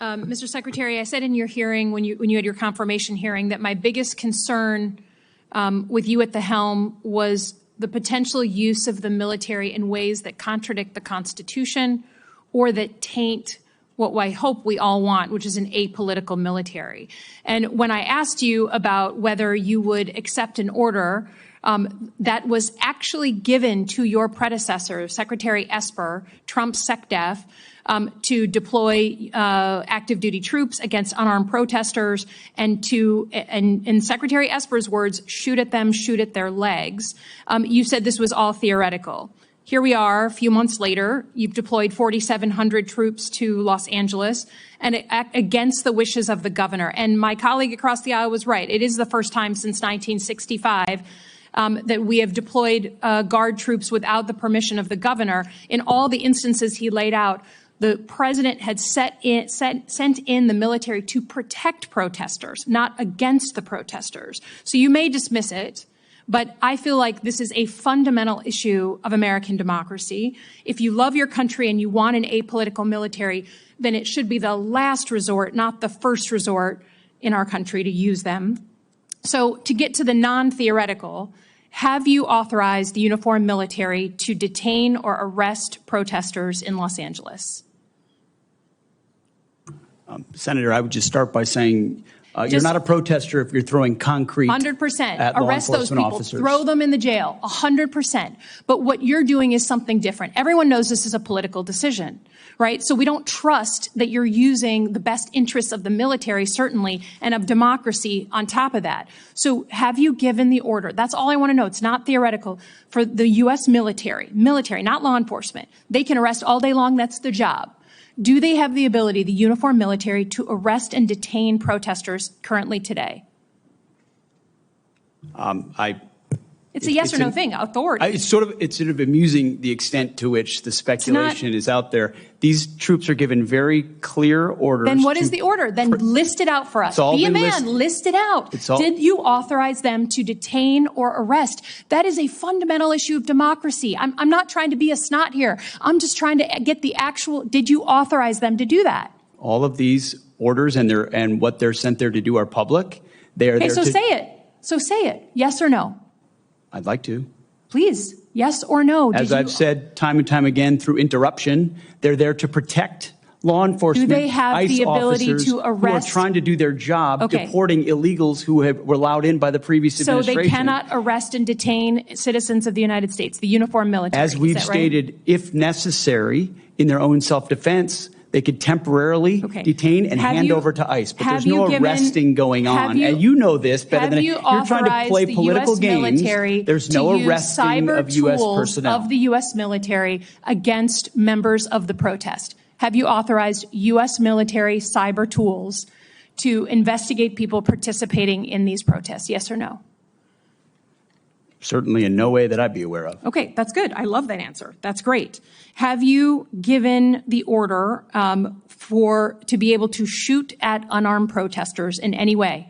Mr. Secretary, I said in your hearing, when you had your confirmation hearing, that my biggest concern with you at the helm was the potential use of the military in ways that contradict the Constitution or that taint what I hope we all want, which is an apolitical military. And when I asked you about whether you would accept an order that was actually given to your predecessor, Secretary Esper, Trump's SecDef, to deploy active duty troops against unarmed protesters and to, in Secretary Esper's words, shoot at them, shoot at their legs. You said this was all theoretical. Here we are, a few months later. You've deployed 4,700 troops to Los Angeles and against the wishes of the governor. And my colleague across the aisle was right. It is the first time since 1965 that we have deployed Guard troops without the permission of the governor. In all the instances he laid out, the president had sent in the military to protect protesters, not against the protesters. So you may dismiss it, but I feel like this is a fundamental issue of American democracy. If you love your country and you want an apolitical military, then it should be the last resort, not the first resort in our country to use them. So to get to the non-theoretical, have you authorized the uniformed military to detain or arrest protesters in Los Angeles? Senator, I would just start by saying you're not a protester if you're throwing concrete 100%. at Arrest law those enforcement people. officers. Throw them in the jail. 100%. But what you're doing is something different. Everyone knows this is a political decision, right? So we don't trust that you're using the best interests of the military, certainly, and of democracy on top of that. So have you given the order? That's all I want to know. It's not theoretical. For the U.S. military, not law enforcement. They can arrest all day long. That's their job. Do they have the ability, the uniformed military, to arrest and detain protesters currently today? It's a yes or no thing. Authority. It's sort of amusing the extent to which the speculation is out there. These troops are given very clear orders. Then what is the order? Then list it out for us. Be a man. List it out. Did you authorize them to detain or arrest? That is a fundamental issue of democracy. I'm not trying to be a snot here. I'm just trying to get the actual. Did you authorize them to do that? All of these orders and what they're sent there to do are public. They are there so say it. So say it. Yes or no. I'd like to. Please, yes or no. As I've said time and time again through interruption, they're there to protect law enforcement. Do they have ICE the ability officers to arrest? Who are trying to do their job, deporting illegals who were allowed in by the previous administration. So they cannot arrest and detain citizens of the United States, the uniformed military. As we've stated, if necessary, in their own self-defense, they could temporarily detain and hand over to ICE. But there's no arresting going on. And you know this better than you're trying to play political games. There's no arresting of U.S. personnel. Of the U.S. military against members of the protest. Have you authorized U.S. military cyber tools to investigate people participating in these protests? Yes or no? Certainly in no way that I'd be aware of. Okay, that's good. I love that answer. That's great. Have you given the order to be able to shoot at unarmed protesters in any way?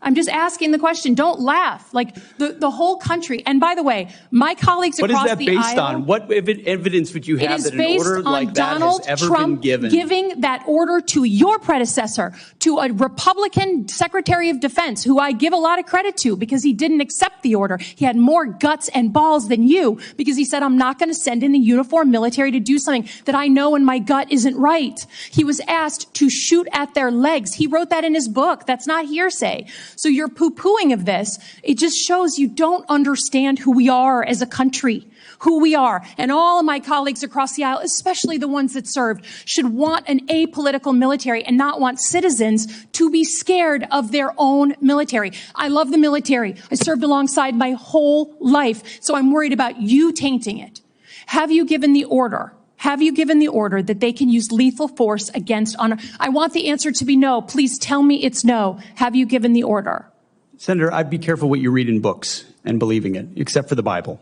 I'm just asking the question. Don't laugh. Like the whole country. And by the way, my colleagues across the aisle. What is that based on? What evidence would you have that an order like that has ever been given? Giving that order to your predecessor, to a Republican Secretary of Defense, who I give a lot of credit to because he didn't accept the order. He had more guts and balls than you because he said, I'm not going to send in the uniformed military to do something that I know in my gut isn't right. He was asked to shoot at their legs. He wrote that in his book. That's not hearsay. So your poo-pooing of this, it just shows you don't understand who we are as a country, who we are. And all of my colleagues across the aisle, especially the ones that served, should want an apolitical military and not want citizens to be scared of their own military. I love the military. I served alongside my whole life, so I'm worried about you tainting it. Have you given the order? Have you given the order that they can use lethal force against honor? I want the answer to be no. Please tell me it's no. Have you given the order? Senator, I'd be careful what you read in books and believing it, except for the Bible.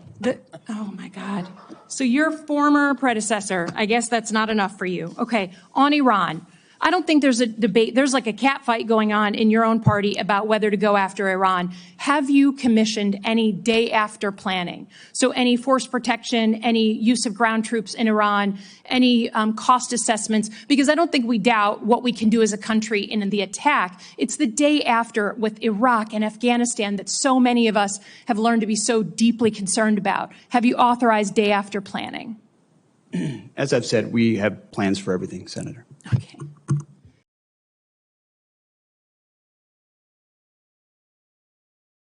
Oh, my God. So your former predecessor, I guess that's not enough for you. Okay, on Iran. I don't think there's a debate. There's like a cat fight going on in your own party about whether to go after Iran. Have you commissioned any day after planning? So any force protection, any use of ground troops in Iran, any cost assessments? Because I don't think we doubt what we can do as a country in the attack. It's the day after with Iraq and Afghanistan that so many of us have learned to be so deeply concerned about. Have you authorized day after planning? As I've said, we have plans for everything, Senator. Okay.